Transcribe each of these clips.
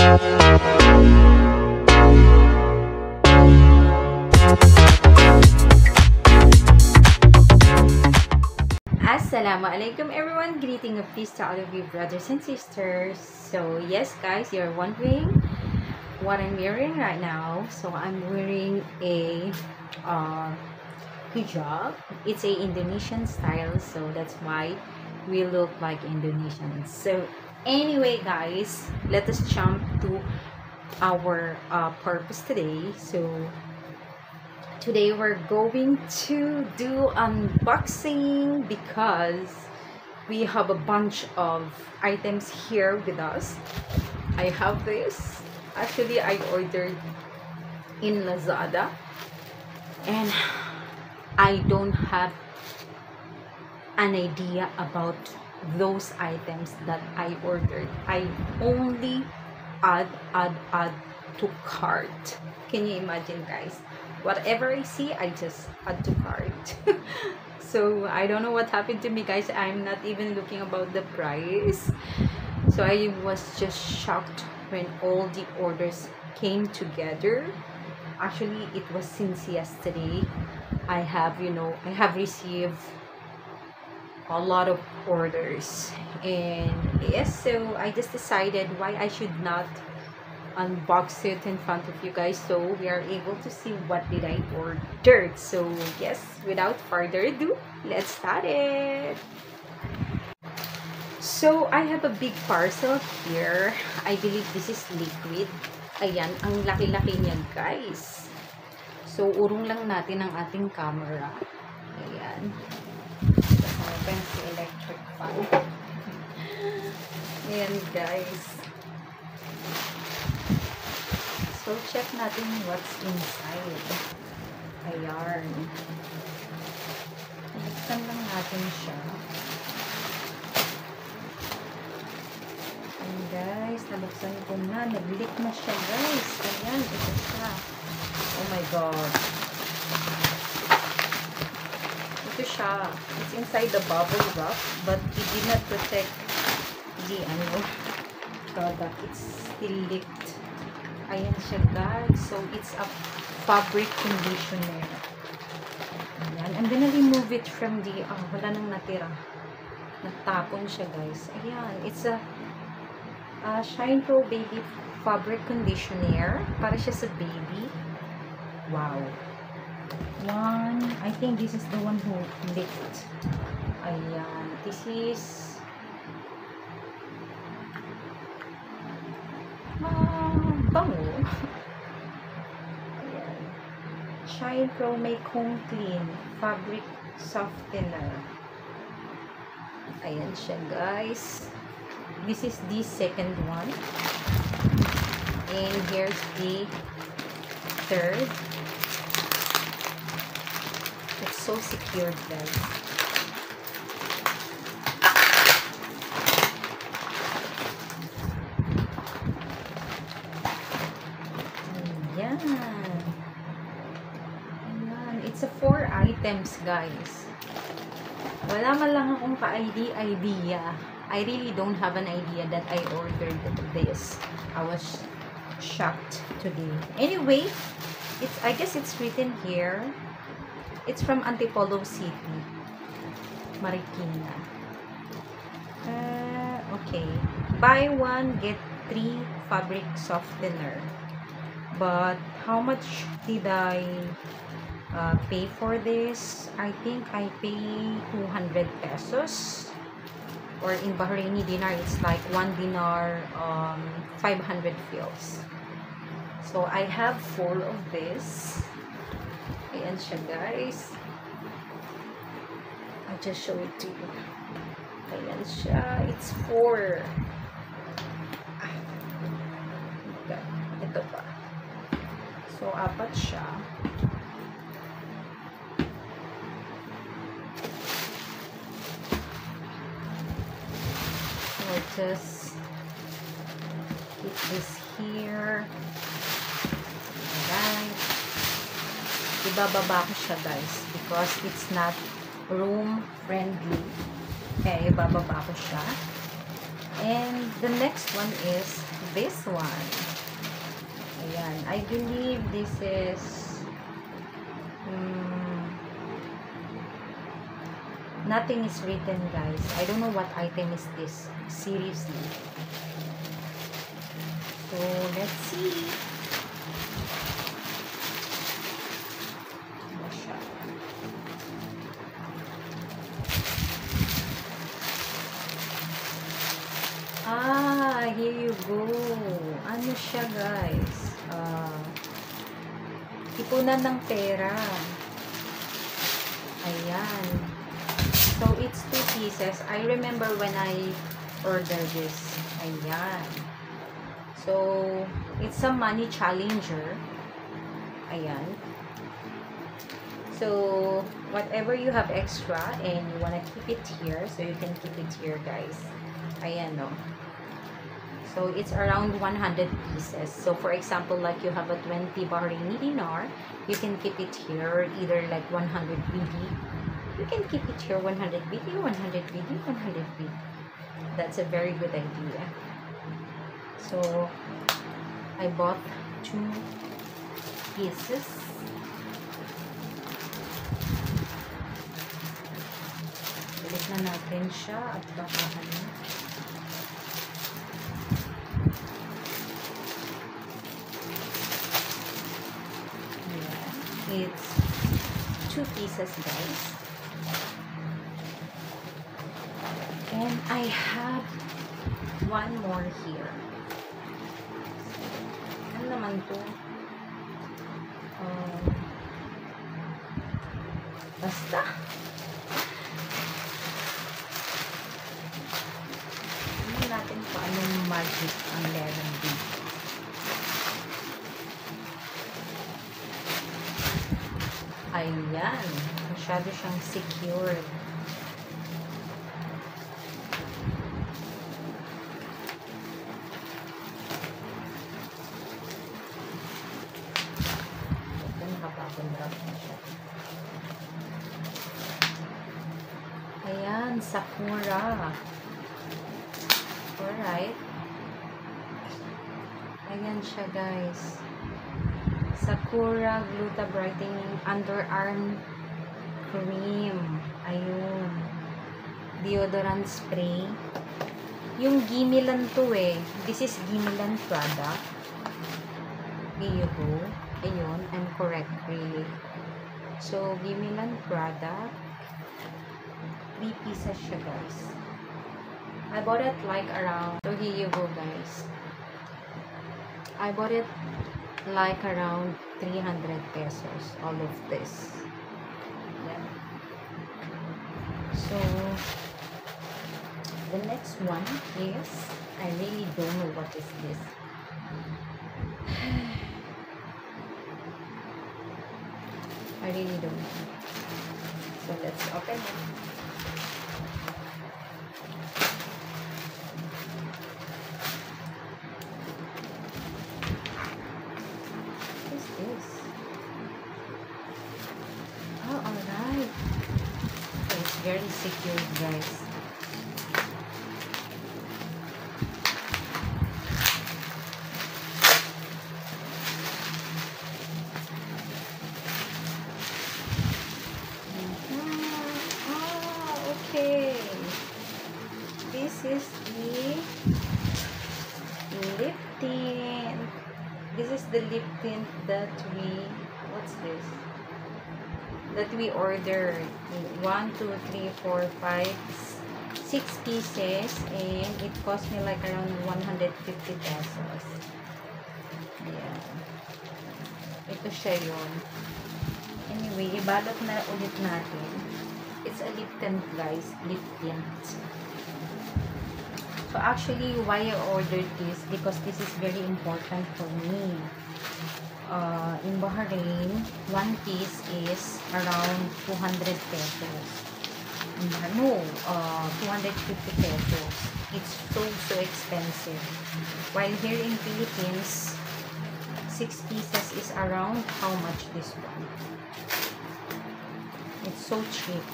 Assalamualaikum everyone, greeting of peace to all of you brothers and sisters. So yes guys, you're wondering what I'm wearing right now. So I'm wearing a hijab. It's a Indonesian style, so that's why we look like Indonesians. So anyway guys, let us jump to our purpose today. So today we're going to do unboxing because we have a bunch of items here with us. I have this. Actually, I ordered in Lazada and I don't have an idea about those items that I ordered. I only add to cart. Can you imagine guys? Whatever I see, I just add to cart. So I don't know what happened to me guys. I'm not even looking about the price. So I was just shocked when all the orders came together. Actually, it was since yesterday. I have received a lot of orders, and yes, so I just decided why I should not unbox it in front of you guys so we are able to see what did I order. So yes, without further ado, let's start it. So I have a big parcel here. I believe this is liquid. Ayan, ang laki-laki niya guys. So urong lang natin ang ating camera. Ayan. Open si electric fan. Ayan guys. So, check natin what's inside. Ayan. Buksan lang natin siya. Ayan guys, nabuksan ko na. Nag-leak na siya guys. Ayan, ito siya. Oh my god. Ito siya. It's inside the bubble wrap, but it did not protect the product. It's still leaked. Ayan siya guys. So, it's a fabric conditioner. Ayan. I'm gonna remove it from the, wala nang natira. Natapon siya guys. Ayan. It's a Shine Pro Baby Fabric Conditioner. Para siya sa baby. Wow. I think this is the one who leaked. Ayan. This is bango. Ayan. Shine Pro Make Home Clean Fabric Softener. Ayan siya guys. This is the second one. And here's the third. It's so secured guys. Ayan. It's a 4 items guys. Wala man lang akong idea. I really don't have an idea that I ordered this. I was shocked today. Anyway, I guess it's written here. It's from Antipolo City, Marikina. Okay. Buy one, get 3 fabric softener. But how much did I pay for this? I think I pay 200 pesos. Or in Bahraini dinar, it's like 1 dinar, 500 fils. So I have 4 of this. Ayan siya guys. I'll just show it to you. Ayan siya. It's 4. Ito pa. So, 4 siya. So, just keep this here. Alright. Ibababa ko siya guys because it's not room friendly. Kaya ibababa ko siya. And the next one is this one. Ayan. I believe this is nothing is written, guys. I don't know what item is this. Seriously. So, let's see. Here you go. Ano siya, guys? Ipunan ng pera. Ayan. So, it's 2 pieces. I remember when I ordered this. Ayan. So, it's a money challenger. Ayan. So, whatever you have extra and you wanna keep it here, so you can keep it here, guys. Ayan, no? So, it's around 100 pieces. So, for example, like you have a 20 Bahraini dinar, you can keep it here, either like 100 BD. You can keep it here, 100 BD, 100 BD, 100 BD. That's a very good idea. So, I bought 2 pieces. Balik na natin siya at baka ano. It's 2 pieces, guys. And I have one more here. Ano naman to? Basta. Tingnan natin kung anong magic ang meron dito. Ayan. Masyado siyang secured. Ito, nakapapundrak na siya. Ayan, Sakura. Alright. Ayan siya, guys. Sakura Gluta Brightening Underarm Cream. Ayun. Deodorant spray. Yung Gimilan to eh. This is Gimilan product. Here you go. Ayun. I'm correct, really. So, Gimilan product. 3 pieces siya, guys. I bought it like around... So, here you go, guys. I bought it like around 300 pesos, all of this. Yeah. So, the next one is, I really don't know what is this. I really don't know. So, let's open it. Very secure, guys. Okay. This is the lip tint. This is the lip tint that what's this? That we ordered 1, 2, 3, 4, 5, 6 pieces, and it cost me like around 150 pesos. Yeah. Ito siya yun. Anyway, ibalot na ulit natin. It's a lip tint, guys. Lip tint. So actually, why I ordered this? Because this is very important for me. In Bahrain, 1 piece is around 200 pesos. No, 250 pesos. It's so expensive. While here in Philippines, 6 pieces is around how much this one? It's so cheap.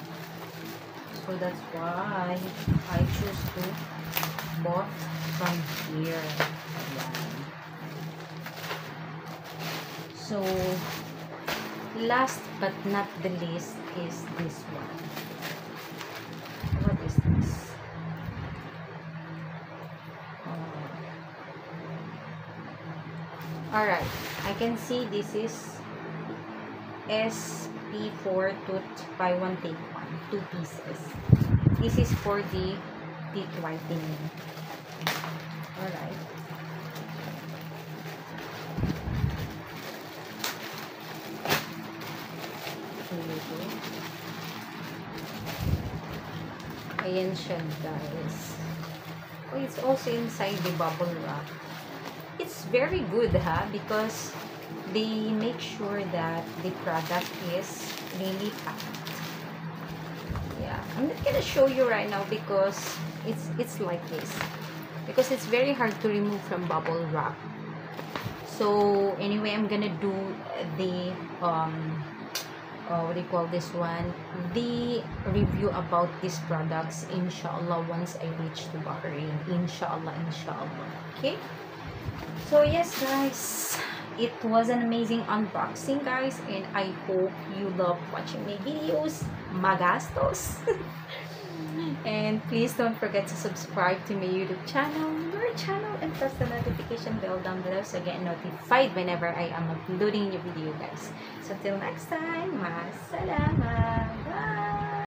So that's why I choose to bought from here. Ayan. So, last but not the least is this one. What is this? Alright, I can see this is SP4 tooth buy one take one, 2 pieces. This is for the teeth whitening. Alright. Ayan siya, guys. Oh, it's also inside the bubble wrap. It's very good, because they make sure that the product is really packed. Yeah, I'm not gonna show you right now because it's like this. Because it's very hard to remove from bubble wrap. So anyway, I'm gonna do the what do you call this one, the review about these products, inshallah, once I reach to Bahrain, inshallah. Okay, so yes, guys, it was an amazing unboxing, guys, and I hope you love watching my videos, magastos. And please don't forget to subscribe to my YouTube channel, and press the notification bell down below so get notified whenever I am uploading new video, guys. So till next time, ma salama. Bye.